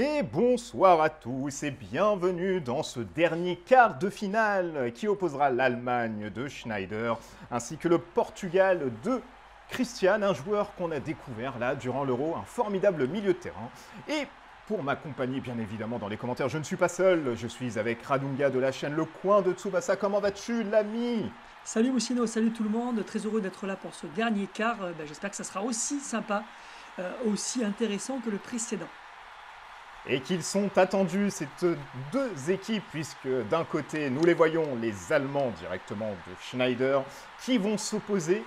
Et bonsoir à tous et bienvenue dans ce dernier quart de finale qui opposera l'Allemagne de Schneider ainsi que le Portugal de Christian, un joueur qu'on a découvert là durant l'Euro, un formidable milieu de terrain. Et pour m'accompagner bien évidemment dans les commentaires, je ne suis pas seul, je suis avec Radunga de la chaîne Le Coin de Tsubasa. Comment vas-tu l'ami? Salut Moussino, salut tout le monde, très heureux d'être là pour ce dernier quart. J'espère que ça sera aussi sympa, aussi intéressant que le précédent. Et qu'ils sont attendus, ces deux équipes, puisque d'un côté, nous les voyons, les Allemands directement de Schneider, qui vont s'opposer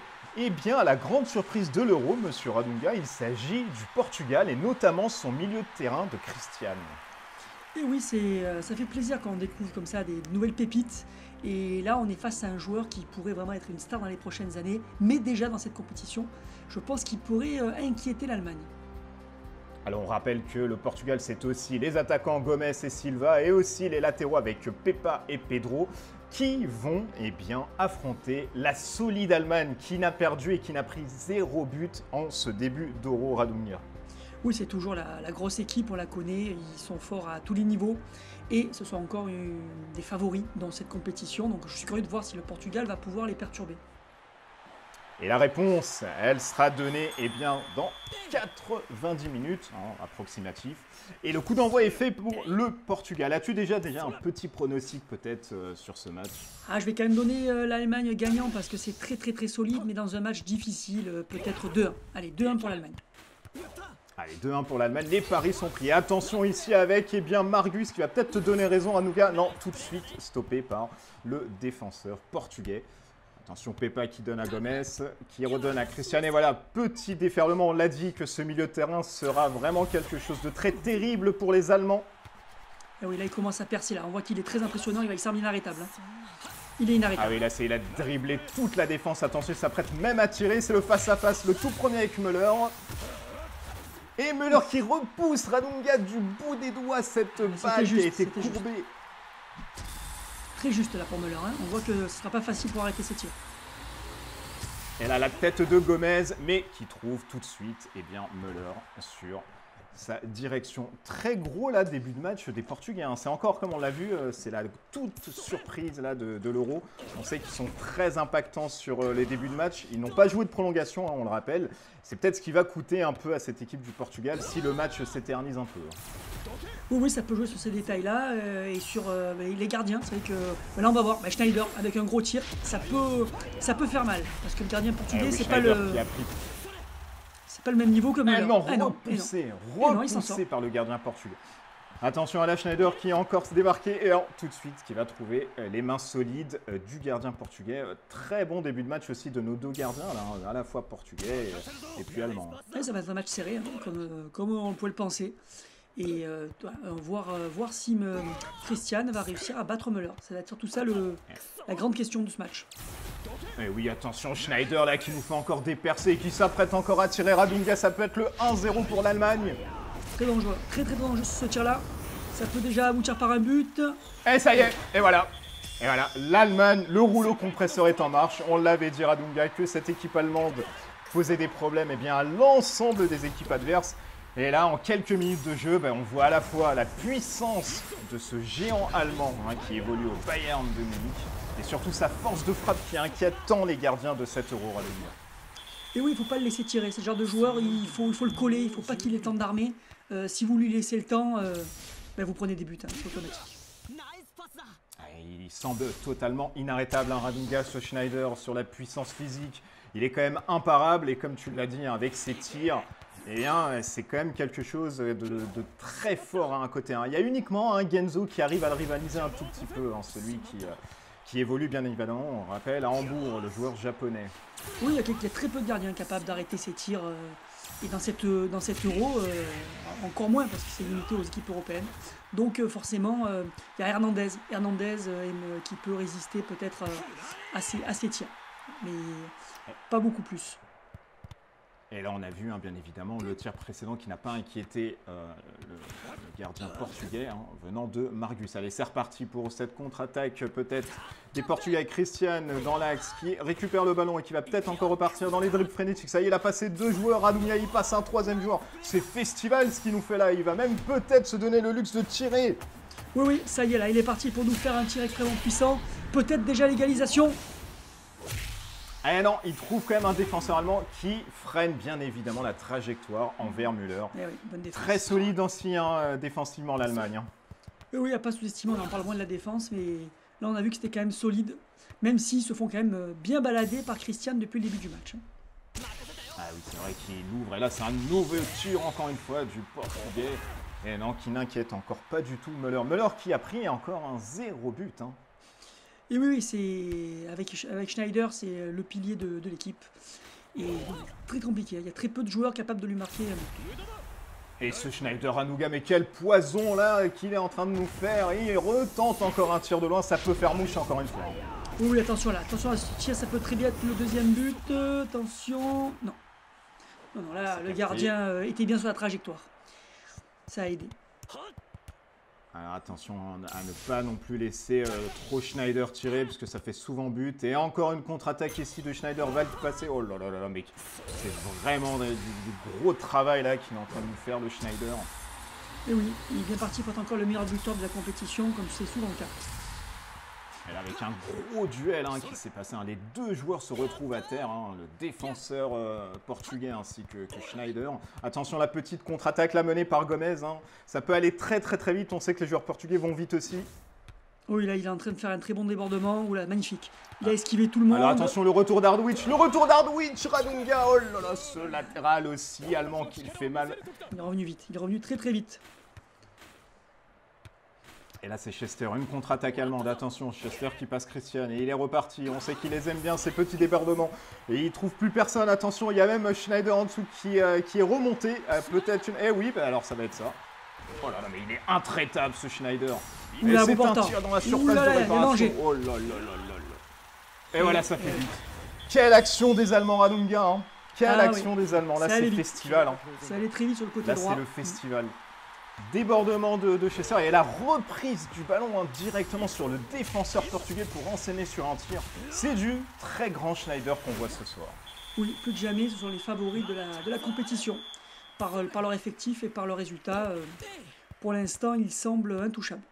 bien, à la grande surprise de l'Euro, monsieur Radunga, il s'agit du Portugal et notamment son milieu de terrain de Christian. Et oui, ça fait plaisir quand on découvre comme ça des nouvelles pépites. Et là, on est face à un joueur qui pourrait vraiment être une star dans les prochaines années, mais déjà dans cette compétition, je pense qu'il pourrait inquiéter l'Allemagne. Alors on rappelle que le Portugal, c'est aussi les attaquants Gomes et Silva et aussi les latéraux avec Pepa et Pedro qui vont affronter la solide Allemagne qui n'a perdu et qui n'a pris 0 but en ce début d'Euro, Radunga. Oui, c'est toujours la grosse équipe, on la connaît, ils sont forts à tous les niveaux et ce sont encore des favoris dans cette compétition. Donc je suis curieux de voir si le Portugal va pouvoir les perturber. Et la réponse, elle sera donnée dans 90 minutes, approximatif. Et le coup d'envoi est fait pour le Portugal. As-tu déjà un petit pronostic peut-être sur ce match? Je vais quand même donner l'Allemagne gagnant parce que c'est très solide, mais dans un match difficile, peut-être 2-1. Allez, 2-1 pour l'Allemagne. Allez, 2-1 pour l'Allemagne. Les paris sont pris. Attention ici avec Margus qui va peut-être te donner raison à Nougat. Non, tout de suite stoppé par le défenseur portugais. Attention, Pepa qui donne à Gomes, qui redonne à Christian. Et voilà, petit déferlement. On l'a dit que ce milieu de terrain sera vraiment quelque chose de très terrible pour les Allemands. Et oui, là, il commence à percer. Là. On voit qu'il est très impressionnant. Il semble inarrêtable. Il est inarrêtable. Ah oui, là, il a dribblé toute la défense. Attention, il s'apprête même à tirer. C'est le face-à-face, le tout premier avec Müller. Et Müller qui repousse Radunga du bout des doigts. Cette balle qui a été courbée. Très juste là pour Müller. On voit que ce ne sera pas facile pour arrêter ses tirs. Elle a la tête de Gomez, mais qui trouve tout de suite Müller sur sa direction. Très gros là, début de match des Portugais. C'est encore, comme on l'a vu, c'est la toute surprise là, de l'Euro. On sait qu'ils sont très impactants sur les débuts de match. Ils n'ont pas joué de prolongation, on le rappelle. C'est peut-être ce qui va coûter un peu à cette équipe du Portugal si le match s'éternise un peu. Oui, ça peut jouer sur ces détails-là et sur les gardiens. C'est vrai que là, on va voir. Schneider, avec un gros tir, ça peut faire mal. Parce que le gardien portugais, c'est pas le même niveau que Müller. Repoussé par le gardien portugais. Attention à la Schneider qui est encore débarqué et tout de suite qui va trouver les mains solides du gardien portugais. Très bon début de match aussi de nos deux gardiens, là, à la fois portugais et puis allemand. Ouais, ça va être un match serré, comme on pouvait le penser. Et voir si Christian va réussir à battre Müller. Ça va être surtout ça la grande question de ce match. Et oui, attention, Schneider là qui nous fait encore des percées et qui s'apprête encore à tirer Radunga. Ça peut être le 1-0 pour l'Allemagne. Très dangereux, très dangereux ce tir-là. Ça peut déjà aboutir par un but. Et ça y est, et voilà. Et voilà, l'Allemagne, le rouleau compresseur est en marche. On l'avait dit Radunga que cette équipe allemande posait des problèmes à l'ensemble des équipes adverses. Et là, en quelques minutes de jeu, on voit à la fois la puissance de ce géant allemand qui évolue au Bayern de Munich et surtout sa force de frappe qui inquiète tant les gardiens de cette Euro. Et oui, il ne faut pas le laisser tirer. Ce genre de joueur, il faut le coller, il ne faut pas qu'il ait le temps d'armer. Si vous lui laissez le temps, vous prenez des buts, c'est automatique. Il semble totalement inarrêtable, Radunga, ce Schneider, sur la puissance physique. Il est quand même imparable et comme tu l'as dit, avec ses tirs, c'est quand même quelque chose de très fort à côté. Il y a uniquement Genzo qui arrive à le rivaliser un tout petit peu, celui qui évolue bien évidemment, on rappelle, à Hambourg, le joueur japonais. Oui, il y a très peu de gardiens capables d'arrêter ses tirs. Et dans cette Euro, encore moins parce que c'est limité aux équipes européennes. Donc forcément, il y a Hernandez qui peut résister peut-être à ces tirs. Mais pas beaucoup plus. Et là, on a vu, bien évidemment, le tir précédent qui n'a pas inquiété le gardien portugais venant de Margus. Allez, c'est reparti pour cette contre-attaque peut-être des Portugais avec Christian dans l'axe qui récupère le ballon et qui va peut-être encore repartir dans les dribbles frénétiques. Ça y est, il a passé 2 joueurs. Radunga, il passe un 3e joueur. C'est Festival ce qu'il nous fait là. Il va même peut-être se donner le luxe de tirer. Oui, oui, ça y est, là, il est parti pour nous faire un tir extrêmement puissant. Peut-être déjà l'égalisation. Ah non, il trouve quand même un défenseur allemand qui freine bien évidemment la trajectoire envers Müller. Eh oui, bonne défense. Très solide aussi défensivement l'Allemagne. Oui, il n'y a pas sous-estimé, on en parle moins de la défense, mais là on a vu que c'était quand même solide, même s'ils se font quand même bien balader par Christian depuis le début du match. Ah oui, c'est vrai qu'il ouvre, et là c'est un nouveau tir encore une fois du Portugais. Et non, qui n'inquiète encore pas du tout Müller. Müller qui a pris encore un 0 but. Et oui, c'est avec Schneider, c'est le pilier de l'équipe. Et très compliqué, il y a très peu de joueurs capables de lui marquer. Et ce Schneider Hanouga, mais quel poison là qu'il est en train de nous faire. Et il retente encore un tir de loin, ça peut faire mouche encore une fois. Oui, attention là, attention à ce tir, ça peut très bien être le 2e but. Attention, non. Non, là, le gardien était bien sur la trajectoire. Ça a aidé. Alors attention à ne pas non plus laisser trop Schneider tirer, parce que ça fait souvent but. Et encore une contre-attaque ici de Schneider, va le passer. Oh là là là, mec, c'est vraiment du gros travail là qu'il est en train de nous faire de Schneider. Et oui, il est bien parti pour être encore le meilleur buteur de la compétition, comme c'est souvent le cas. Et là, avec un gros duel qui s'est passé, les 2 joueurs se retrouvent à terre, le défenseur portugais ainsi que Schneider. Attention, la petite contre-attaque là menée par Gomez, ça peut aller très très très vite, on sait que les joueurs portugais vont vite aussi. Oui, là il est en train de faire un très bon débordement, oula, magnifique. Il a esquivé tout le monde. Alors attention, le retour d'Hardwich, Radunga, oh là là, ce latéral aussi allemand qui fait mal. Il est revenu vite, il est revenu très très vite. Et là, c'est Chester, une contre-attaque allemande. Attention, Chester qui passe Christian. Et il est reparti. On sait qu'il les aime bien, ces petits débordements. Et il ne trouve plus personne. Attention, il y a même Schneider en dessous qui est remonté. Peut-être une... Eh oui, bah alors ça va être ça. Oh là là, mais il est intraitable, ce Schneider. Et c'est un tir dans la surface de réparation. Oh là là là là là. Et voilà, ça fait vite. Quelle action des Allemands, Radunga. Quelle action des Allemands. Là, c'est le festival. Ça allait très vite sur le côté droit. Là, c'est le festival. Débordement de Chester et la reprise du ballon directement sur le défenseur portugais pour enchaîner sur un tir. C'est du très grand Schneider qu'on voit ce soir. Oui, plus que jamais, ce sont les favoris de la compétition par leur effectif et par leur résultat. Pour l'instant, ils semblent intouchables.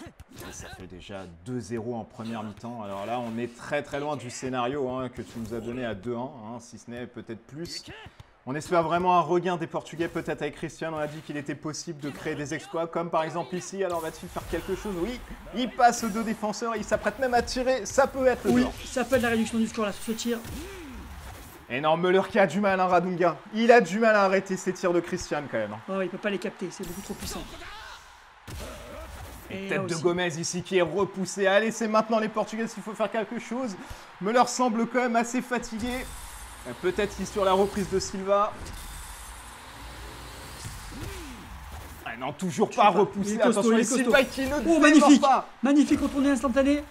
Et ça fait déjà 2-0 en première mi-temps. Alors là, on est très très loin du scénario que tu nous as donné à 2-1, si ce n'est peut-être plus. On espère vraiment un regain des Portugais, peut-être avec Christian. On a dit qu'il était possible de créer des exploits, comme par exemple ici. Alors va-t-il faire quelque chose? Oui, il passe aux 2 défenseurs, il s'apprête même à tirer. Ça peut être le Oui, score. ça peut être la réduction du score là sur ce tir. Et non, Müller qui a du mal, Radunga. Il a du mal à arrêter ses tirs de Christian quand même. Oh, il ne peut pas les capter, c'est beaucoup trop puissant. Et tête de Gomez ici qui est repoussée. Allez, c'est maintenant les Portugais s'il faut faire quelque chose. Müller semble quand même assez fatigué. Peut-être sur la reprise de Silva. Ah non, toujours pas repoussé. Attention, les Silva qui ne démarre pas. Magnifique retourné instantané.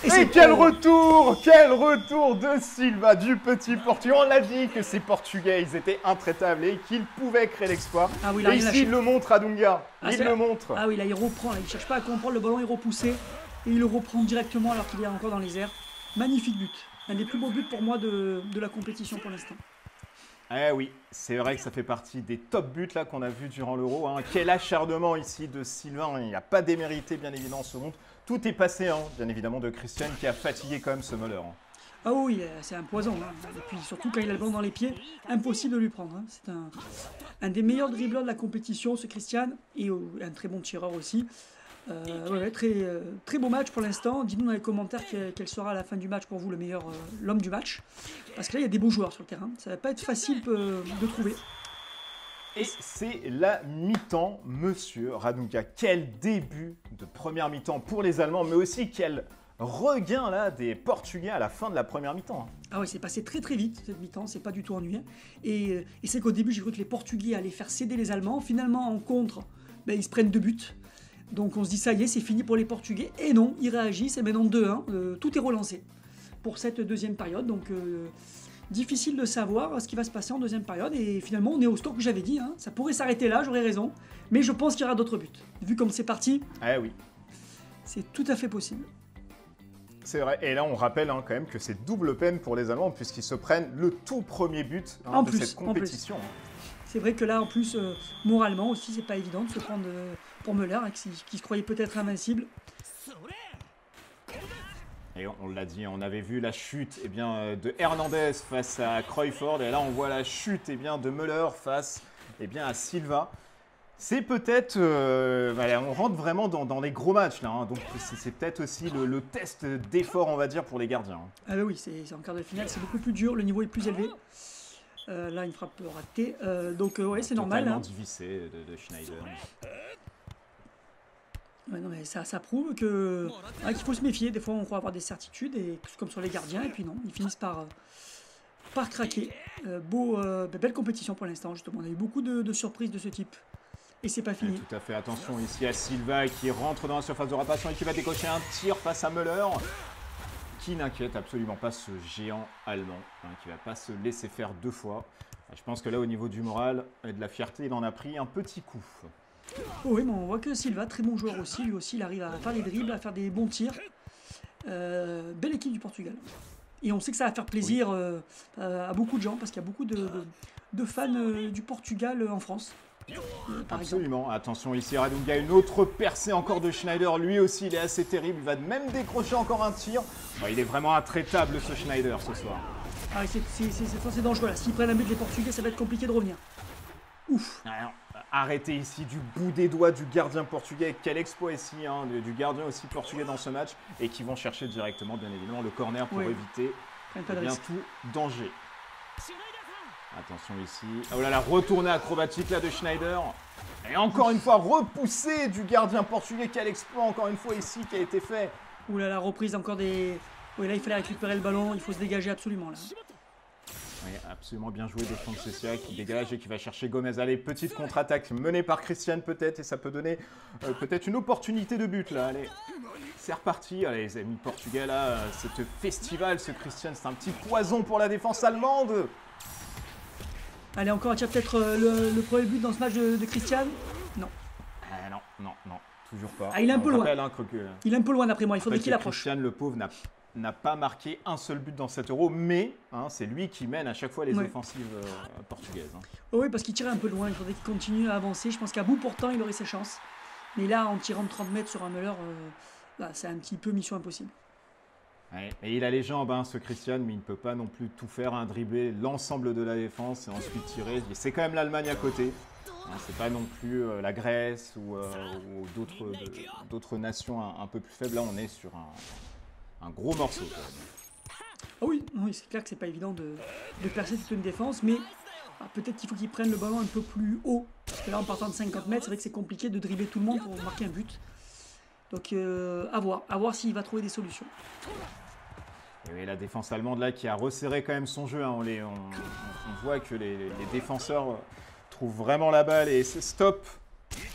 Et quel retour! Quel retour de Silva, du petit Portugais. On l'a dit que ces Portugais, ils étaient intraitables et qu'ils pouvaient créer l'exploit. Ah oui, et ici, il le montre à Dunga. Il le montre. Ah oui, là, il reprend. Là, il ne cherche pas à comprendre. Le ballon est repoussé. Et il le reprend directement alors qu'il est encore dans les airs. Magnifique but. Un des plus beaux buts pour moi de la compétition pour l'instant. Eh oui, c'est vrai que ça fait partie des top buts là qu'on a vu durant l'Euro. Quel acharnement ici de Sylvain. Il n'y a pas démérité, bien évidemment, ce monde. Tout est passé, bien évidemment, de Christian qui a fatigué quand même ce Müller. Ah oui, c'est un poison. Et puis surtout quand il a le ballon dans les pieds, impossible de lui prendre. C'est un des meilleurs dribbleurs de la compétition, ce Christian, et un très bon tireur aussi. Très beau match pour l'instant. Dites-nous dans les commentaires quel sera à la fin du match pour vous l'homme du match. Parce que là, il y a des beaux joueurs sur le terrain. Ça va pas être facile de trouver. Et c'est la mi-temps, monsieur Radunga. Quel début de première mi-temps pour les Allemands, mais aussi quel regain là des Portugais à la fin de la première mi-temps. Ah oui, c'est passé très très vite cette mi-temps, c'est pas du tout ennuyeux. Et c'est qu'au début, j'ai cru que les Portugais allaient faire céder les Allemands. Finalement, en contre, ils se prennent 2 buts. Donc on se dit ça y est, c'est fini pour les Portugais. Et non, ils réagissent et maintenant 2-1. Tout est relancé pour cette deuxième période. Donc difficile de savoir ce qui va se passer en deuxième période. Et finalement, on est au score que j'avais dit. Hein. Ça pourrait s'arrêter là, j'aurais raison. Mais je pense qu'il y aura d'autres buts. Vu comme c'est parti, Oui. c'est tout à fait possible. C'est vrai. Et là, on rappelle quand même que c'est double peine pour les Allemands puisqu'ils se prennent le tout premier but de cette compétition. C'est vrai que là, en plus, moralement aussi, c'est pas évident de se prendre pour Müller, qui se croyait peut-être invincible. Et on l'a dit, on avait vu la chute de Hernandez face à Cruyfford. Et là, on voit la chute de Müller face à Silva. C'est peut-être... on rentre vraiment dans les gros matchs là. Donc c'est peut-être aussi le test d'effort, on va dire, pour les gardiens. Ah bah oui, c'est en quart de finale, c'est beaucoup plus dur, le niveau est plus élevé. Là, une frappe ratée. Donc ouais, c'est normal. Totalement divissé de Schneider. Ouais, non, mais ça prouve que qu'il faut se méfier. Des fois, on croit avoir des certitudes, et comme sur les gardiens, et puis non, ils finissent par craquer. Belle compétition pour l'instant, justement. On a eu beaucoup de surprises de ce type. Et c'est pas fini. Tout à fait. Attention ici à Silva qui rentre dans la surface de réparation et qui va décocher un tir face à Müller. Qui n'inquiète absolument pas ce géant allemand, qui va pas se laisser faire deux fois. Je pense que là, au niveau du moral et de la fierté, il en a pris un petit coup. Oh oui, mais on voit que Silva, très bon joueur aussi, lui aussi, il arrive à faire des dribbles, à faire des bons tirs. Belle équipe du Portugal. Et on sait que ça va faire plaisir à beaucoup de gens, parce qu'il y a beaucoup de fans du Portugal en France. Absolument. Exemple. Attention ici, Radunga, une autre percée encore de Schneider. Lui aussi, il est assez terrible. Il va même décrocher encore un tir. Il est vraiment intraitable, ce Schneider, ce soir. Ah, c'est dangereux, là. S'ils prennent un but les Portugais, ça va être compliqué de revenir. Ouf. Alors, arrêté ici du bout des doigts du gardien portugais. Quel exploit ici, du gardien aussi portugais dans ce match. Et qui vont chercher directement, bien évidemment, le corner pour éviter tout danger. Attention ici. Oh là là, retournée acrobatique là de Schneider. Et encore une fois, repoussé du gardien portugais. Quel exploit encore une fois ici qui a été fait. Ouh là la reprise encore des... Oui, là il fallait récupérer le ballon, il faut se dégager absolument là. Oui, absolument bien joué de Fonseca qui dégage et qui va chercher Gomez. Allez, petite contre-attaque menée par Christian peut-être, et ça peut donner peut-être une opportunité de but là. Allez, c'est reparti. Allez les amis portugais là, ce festival, ce Christian, c'est un petit poison pour la défense allemande. Allez, encore, tiens, peut-être le premier but dans ce match de Christian. Non. Non, toujours pas. Ah, il est un peu loin. Que, il est un peu loin d'après moi, il faudrait qu'il approche. Christian, le pauvre, n'a pas marqué un seul but dans cet Euro, mais c'est lui qui mène à chaque fois les offensives portugaises. Oui, parce qu'il tirait un peu loin, il faudrait qu'il continue à avancer. Je pense qu'à bout portant, il aurait ses chances. Mais là, en tirant de 30 mètres sur un Müller, c'est un petit peu mission impossible. Ouais, et il a les jambes, ce Christian, mais il ne peut pas non plus tout faire, dribbler l'ensemble de la défense et ensuite tirer. C'est quand même l'Allemagne à côté. C'est pas non plus la Grèce ou d'autres nations un peu plus faibles. Là, on est sur un gros morceau. Ah oui, c'est clair que c'est pas évident de percer toute une défense, mais peut-être qu'il faut qu'ils prennent le ballon un peu plus haut. Parce que là, en partant de 50 mètres, c'est vrai que c'est compliqué de dribbler tout le monde pour marquer un but. Donc à voir s'il va trouver des solutions. Et oui, la défense allemande là qui a resserré quand même son jeu. On voit que les défenseurs trouvent vraiment la balle et stoppent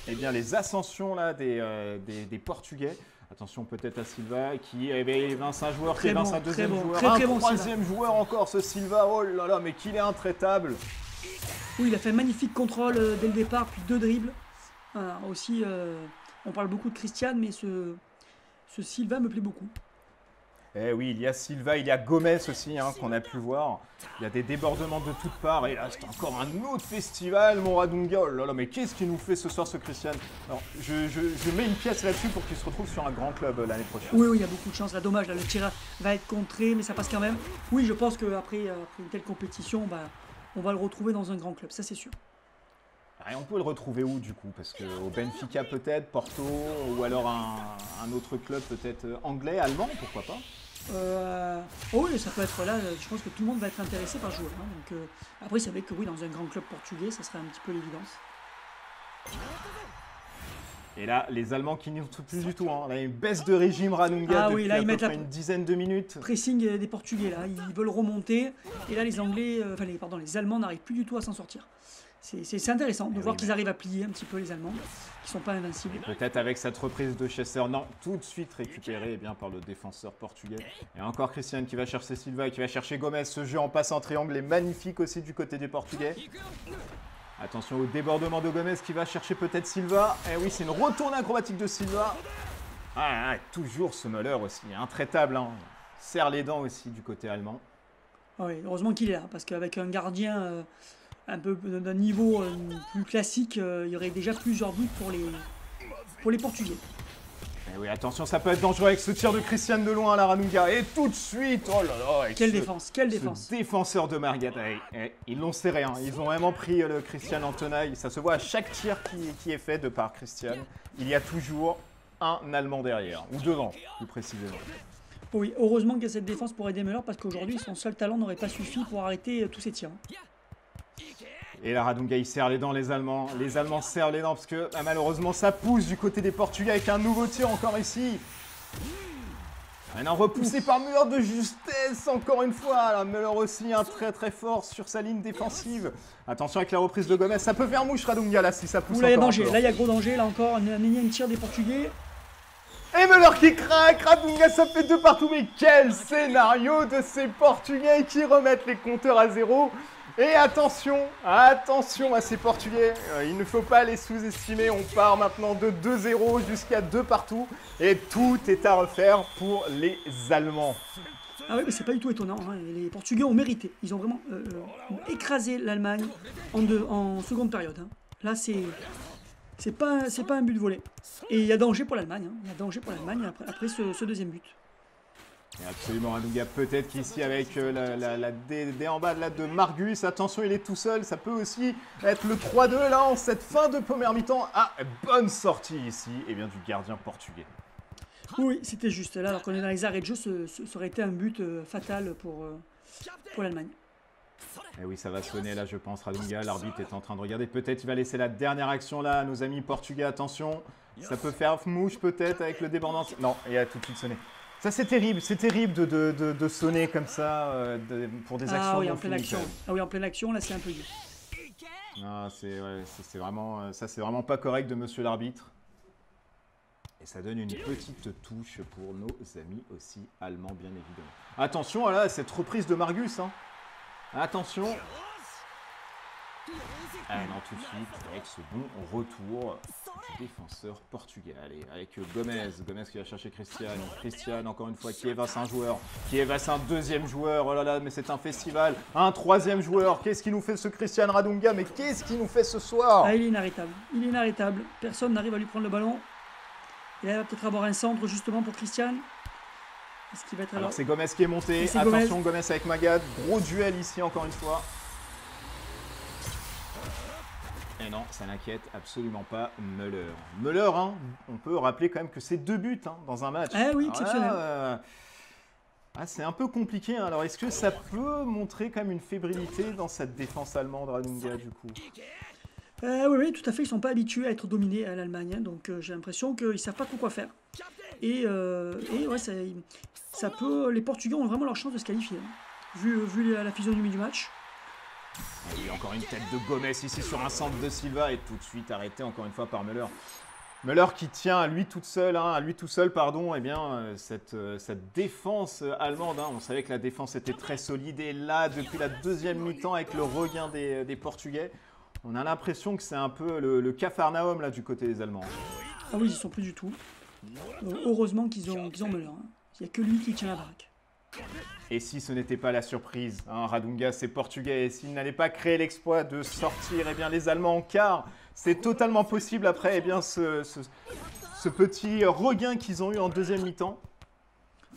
les ascensions là des Portugais. Attention peut-être à Silva qui avait 25 joueurs, qui évince un deuxième joueur, un troisième joueur encore, ce Silva. Oh là là, mais qu'il est intraitable. Oui, il a fait un magnifique contrôle dès le départ, puis 2 dribbles. Aussi, on parle beaucoup de Christian, mais ce Silva me plaît beaucoup. Eh oui, il y a Silva, il y a Gomez aussi, qu'on a pu voir. Il y a des débordements de toutes parts. Et là, c'est encore un autre festival, mon Radunga. Oh là là, mais qu'est-ce qu'il nous fait ce soir, ce Christian? Alors, je mets une pièce là-dessus pour qu'il se retrouve sur un grand club l'année prochaine. Oui, il y a beaucoup de chance. Là, dommage, là, le tir va être contré, mais ça passe quand même. Oui, je pense qu'après une telle compétition, on va le retrouver dans un grand club, ça c'est sûr. Et on peut le retrouver où du coup? Parce qu'au Benfica peut-être, Porto, ou alors un autre club peut-être anglais, allemand, pourquoi pas? Oui, ça peut être là. Je pense que tout le monde va être intéressé par jouer. Donc, après, c'est vrai que oui, dans un grand club portugais, ça serait un petit peu l'évidence. Et là, les Allemands qui n'y sont plus du tout. Là, une baisse de régime Radunga depuis là, à peu près une dizaine de minutes. Pressing des Portugais, là. Ils veulent remonter. Et là, les Allemands n'arrivent plus du tout à s'en sortir. C'est intéressant de voir oui, qu'ils arrivent à plier un petit peu les Allemands, qui sont pas invincibles. Peut-être avec cette reprise de Chesser, non, tout de suite récupéré par le défenseur portugais. Et encore Christian qui va chercher Silva et qui va chercher Gomez. Ce jeu en passe en triangle est magnifique aussi du côté des Portugais. Attention au débordement de Gomez qui va chercher peut-être Silva. Et oui, c'est une retournée acrobatique de Silva. Toujours ce Müller aussi, intraitable. Hein. Serre les dents aussi du côté allemand. Oui, heureusement qu'il est là, parce qu'avec un gardien un peu d'un niveau plus classique, il y aurait déjà plusieurs buts pour les Portugais. Et oui, attention, ça peut être dangereux avec ce tir de Christian de loin à la Ranunga. Et tout de suite, oh là là. Quelle défense, quelle défense. Ce défenseur de Margat, ils l'ont serré. Hein. Ils ont vraiment pris le Christian en tenaille. Ça se voit à chaque tir qui est fait de par Christian. Il y a toujours un Allemand derrière, ou devant, plus précisément. Oui, heureusement qu'il y a cette défense pour aider Müller, parce qu'aujourd'hui, son seul talent n'aurait pas suffi pour arrêter tous ses tirs. Et la Radunga, il serre les dents, les Allemands. Les Allemands serrent les dents parce que malheureusement, ça pousse du côté des Portugais avec un nouveau tir encore ici. Maintenant repoussé par Müller de justesse, encore une fois. Là, Müller aussi, très très fort sur sa ligne défensive. Attention avec la reprise de Gomez, ça peut faire mouche Radunga là si ça pousse. Là, il y a danger, là il y a gros danger, là encore, un énième tir des Portugais. Et Müller qui craque, Radunga ça fait 2 partout, mais quel scénario de ces Portugais qui remettent les compteurs à 0. Et attention à ces Portugais, il ne faut pas les sous-estimer, on part maintenant de 2-0 jusqu'à 2 partout et tout est à refaire pour les Allemands. Ah oui, mais c'est pas du tout étonnant, hein. Les Portugais ont mérité, ils ont vraiment écrasé l'Allemagne en seconde période. Hein. Là c'est pas un but volé. Et il y a danger pour l'Allemagne, hein. Il y a danger pour l'Allemagne après ce deuxième but. Et absolument, Radunga peut-être qu'ici avec la déembade là de Margus, attention il est tout seul, ça peut aussi être le 3-2 là en cette fin de première mi-temps. Bonne sortie ici, et bien du gardien portugais. Oui, c'était juste là, alors qu'on est dans les arrêts de jeu, ça aurait été un but fatal pour l'Allemagne. Et oui, ça va sonner là je pense, Radunga, l'arbitre est en train de regarder, peut-être il va laisser la dernière action là à nos amis portugais, attention, ça peut faire mouche peut-être avec le débordement. Non, il a tout de suite sonné. Ça c'est terrible de sonner comme ça pour des actions. Ah oui, en pleine action. Ah oui, en pleine action, là c'est un peu dur. Ah, c'est vraiment pas correct de monsieur l'arbitre. Et ça donne une petite touche pour nos amis aussi allemands, bien évidemment. Attention là, cette reprise de Margus. Hein. Attention. Non, tout de suite, avec ce bon retour du défenseur portugais. Allez, avec Gomez qui va chercher Christian. Christian, encore une fois, qui évasse un joueur, qui évasse un deuxième joueur. Oh là là, mais c'est un festival. Un troisième joueur. Qu'est-ce qui nous fait ce Christian Radunga? Mais qu'est-ce qui nous fait ce soir? Ah, il est inarrêtable. Il est inarrêtable. Personne n'arrive à lui prendre le ballon. Et là, il va peut-être avoir un centre justement pour Christian. Est-ce qu'il va être alors c'est Gomez qui est monté. Attention, Gomez avec Magad. Gros duel ici, encore une fois. Et non, ça n'inquiète absolument pas Müller. Müller, hein, on peut rappeler quand même que c'est 2 buts hein, dans un match. Ah oui, exceptionnel. C'est un peu compliqué. Hein. Alors, est-ce que ça peut montrer quand même une fébrilité dans cette défense allemande, Radunga, du coup? Oui, tout à fait. Ils ne sont pas habitués à être dominés à l'Allemagne. Hein, donc, j'ai l'impression qu'ils ne savent pas trop quoi faire. Et ouais, ça peut... Les Portugais ont vraiment leur chance de se qualifier. Hein, vu la physionomie du match. Il y a encore une tête de Gomez ici sur un centre de Silva et tout de suite arrêté encore une fois par Müller. Müller qui tient à lui tout seul, eh bien, cette défense allemande. Hein. On savait que la défense était très solide et là, depuis la deuxième mi-temps avec le regain des Portugais, on a l'impression que c'est un peu le Capharnaüm là du côté des Allemands. Ah oui, ils ne sont plus du tout. Heureusement qu'ils ont Müller. Hein. Il n'y a que lui qui tient la baraque. Et si ce n'était pas la surprise, hein, Radunga c'est portugais, et s'il n'allait pas créer l'exploit de sortir eh bien, les Allemands en quart, c'est totalement possible après eh bien, ce petit regain qu'ils ont eu en deuxième mi-temps.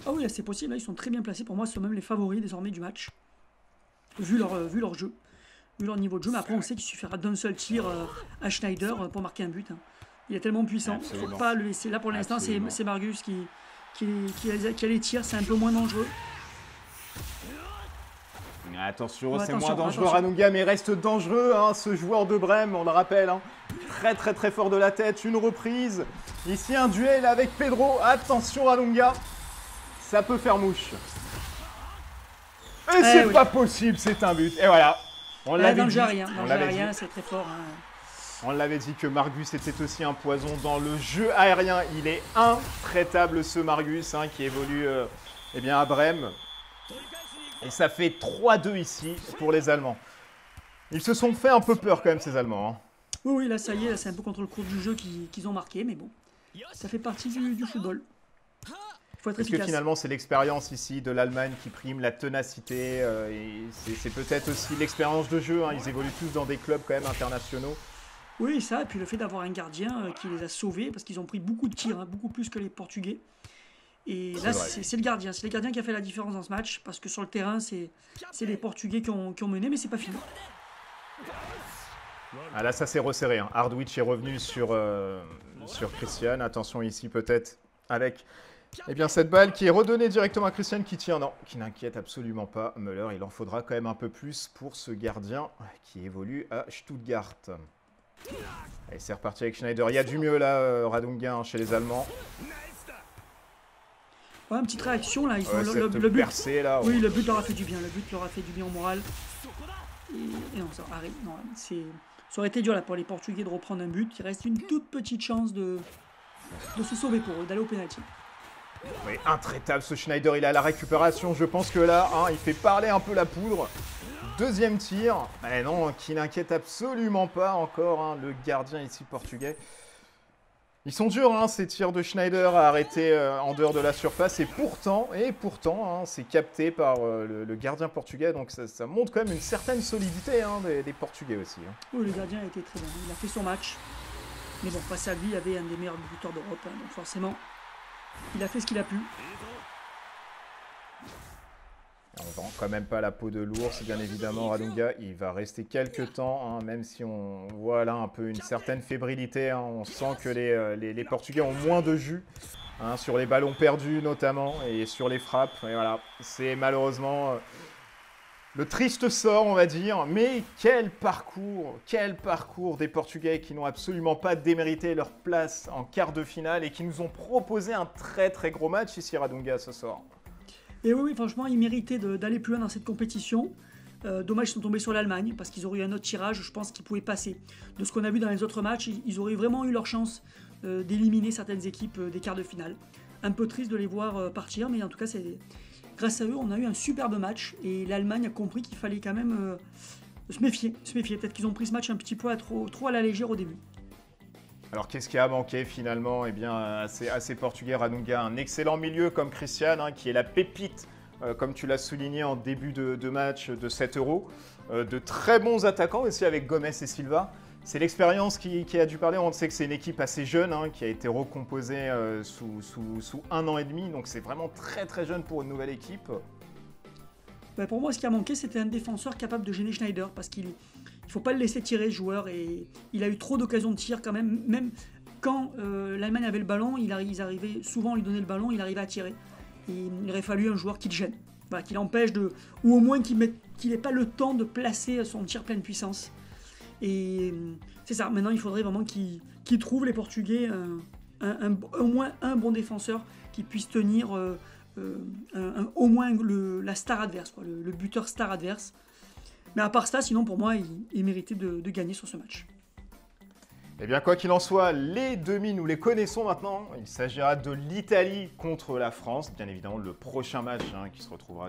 Ah oui, c'est possible, là, ils sont très bien placés, pour moi ce sont même les favoris désormais du match, vu leur jeu, vu leur niveau de jeu, mais après on sait qu'il suffira d'un seul tir à Schneider pour marquer un but. Hein. Il est tellement puissant, il ne faut pas le laisser, là pour l'instant c'est Margus qui a les tirs, c'est un peu moins dangereux. Attention, c'est moins dangereux Radunga, mais reste dangereux, hein, ce joueur de Brême, on le rappelle. Hein. Très très très fort de la tête, une reprise. Ici un duel avec Pedro, attention Radunga, ça peut faire mouche. Et c'est pas possible, c'est un but, et voilà. On l'avait Dans le dit, jeu aérien, on l'avait dit. c'est très fort. Hein. On l'avait dit que Margus était aussi un poison dans le jeu aérien. Il est intraitable ce Margus hein, qui évolue eh bien, à Brême. Et ça fait 3-2 ici pour les Allemands. Ils se sont fait un peu peur quand même ces Allemands. Hein. Oui, là ça y est, là, c'est un peu contre le cours du jeu qu'ils ont marqué, mais bon, ça fait partie du football. Il faut être Est-ce que efficace. finalement c'est l'expérience ici de l'Allemagne qui prime, la ténacité et c'est peut-être aussi l'expérience de jeu. Hein. Ils évoluent tous dans des clubs quand même internationaux. Oui, ça, et puis le fait d'avoir un gardien qui les a sauvés, parce qu'ils ont pris beaucoup de tirs, hein, beaucoup plus que les Portugais. Et là, c'est le gardien. C'est le gardien qui a fait la différence dans ce match, parce que sur le terrain, c'est les Portugais qui ont mené, mais c'est pas fini. Ah là, ça s'est resserré. Hein. Hardwich est revenu sur Christian. Attention ici peut-être avec eh bien, cette balle qui est redonnée directement à Christian qui tient. Non, qui n'inquiète absolument pas Müller. Il en faudra quand même un peu plus pour ce gardien qui évolue à Stuttgart. Allez, c'est reparti avec Schneider. Il y a du mieux là, Radunga, hein, chez les Allemands. Ouais, une petite réaction là. Ils sont, Ouais, le but, percée, là, oui, le but leur a fait du bien. Le but leur a fait du bien au moral. Et non, ça arrive. Non, ça aurait été dur là, pour les Portugais de reprendre un but. Il reste une toute petite chance de se sauver pour eux, d'aller au pénalty. Oui, intraitable ce Schneider. Il est à la récupération. Je pense que là, hein, il fait parler un peu la poudre. Deuxième tir. Mais non, qui n'inquiète absolument pas encore hein, le gardien ici portugais. Ils sont durs, hein, ces tirs de Schneider à arrêter en dehors de la surface. Et pourtant hein, c'est capté par le gardien portugais. Donc ça montre quand même une certaine solidité hein, des Portugais aussi. Hein. Oui, le gardien a été très bon. Il a fait son match. Mais bon, face à lui, il y avait un des meilleurs buteurs d'Europe. Hein, donc forcément, il a fait ce qu'il a pu. On vend quand même pas la peau de l'ours, bien évidemment. Radunga, il va rester quelques temps, hein, même si on voit là un peu une certaine fébrilité. Hein, on sent que les Portugais ont moins de jus hein, sur les ballons perdus notamment et sur les frappes. Et voilà, c'est malheureusement le triste sort, on va dire. Mais quel parcours des Portugais qui n'ont absolument pas démérité leur place en quart de finale et qui nous ont proposé un très très gros match ici Radunga ce soir. Et oui, franchement, ils méritaient d'aller plus loin dans cette compétition. Dommage, ils sont tombés sur l'Allemagne, parce qu'ils auraient eu un autre tirage, je pense qu'ils pouvaient passer. De ce qu'on a vu dans les autres matchs, ils auraient vraiment eu leur chance d'éliminer certaines équipes des quarts de finale. Un peu triste de les voir partir, mais en tout cas, grâce à eux, on a eu un superbe match. Et l'Allemagne a compris qu'il fallait quand même se méfier. Peut-être qu'ils ont pris ce match un petit peu trop à la légère au début. Alors qu'est-ce qui a manqué finalement? Eh bien, à ces Portugais, Radunga, un excellent milieu comme Christian, hein, qui est la pépite, comme tu l'as souligné en début de match de 7 euros. De très bons attaquants aussi avec Gomes et Silva. C'est l'expérience qui a dû parler. On sait que c'est une équipe assez jeune, hein, qui a été recomposée sous 1 an et demi. Donc c'est vraiment très très jeune pour une nouvelle équipe. Ben pour moi, ce qui a manqué, c'était un défenseur capable de gêner Schneider, parce qu'il ne faut pas le laisser tirer, ce joueur, et il a eu trop d'occasions de tir quand même. Même quand l'Allemagne avait le ballon, ils arrivaient souvent à lui donner le ballon, il arrivait à tirer. Et il aurait fallu un joueur qui le gêne, voilà, qui l'empêche ou au moins qu'il n'ait pas le temps de placer son tir pleine puissance. Et c'est ça, maintenant il faudrait vraiment qu'ils trouvent, les Portugais, au moins un bon défenseur qui puisse tenir au moins la star adverse, quoi, le buteur star adverse. Mais à part ça, sinon pour moi, il méritait de gagner sur ce match. Eh bien, quoi qu'il en soit, les demi, nous les connaissons maintenant. Il s'agira de l'Italie contre la France. Bien évidemment, le prochain match hein, qui se retrouvera